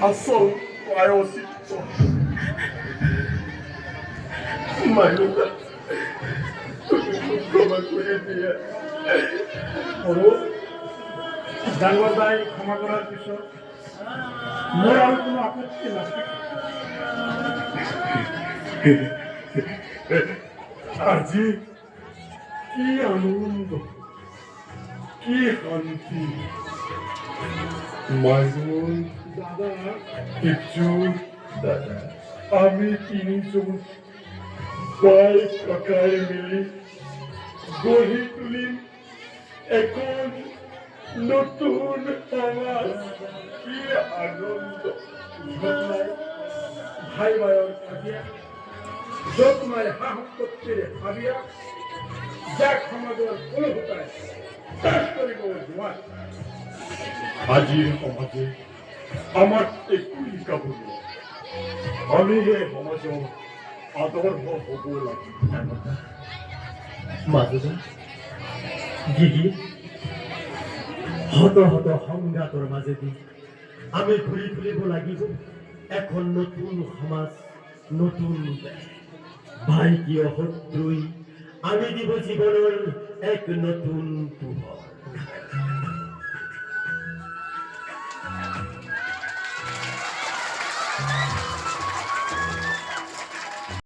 আচল প্ৰায়চিত্ত মাইনুদা তুমি মোক ক্ষমা কৰি দিয়া। সৰু ডাঙৰ দাই ক্ষমা কৰাৰ পিছত মোৰ আৰু কোনো আপত্তি নাথাকে। আজি কি আনন্দ, কি শান্তি। মাইনুল দাদা, কিচ্ছু দাদা, আমি তিনিজন ভাই কাকাই মিলি গঢ়ি তুলিম এখন নতুন সমাজ। কি আনন্দ। ভাই ভাইৰ কাজিয়া, য'ত নাই সা সম্পত্তিৰে হাবিয়া, যাক সমাজৰ কোনো ভূতাই ত্যাগ কৰিব নোৱাৰে। আজিৰ সমাজে আমাক একো শিকাব নোৱাৰে। আমিহে সমাজৰ আদৰ্শ হ'ব লাগিব। মাজুদা গিগি শত শত সংঘাতৰ মাজেদি আমি ঘূৰি ফুৰিব লাগিব এখন নতুন সমাজ, নতুন দেশ। ভাই কিয় শত্ৰুই আমি দিব জীৱনৰ এক নতুন পোহৰ।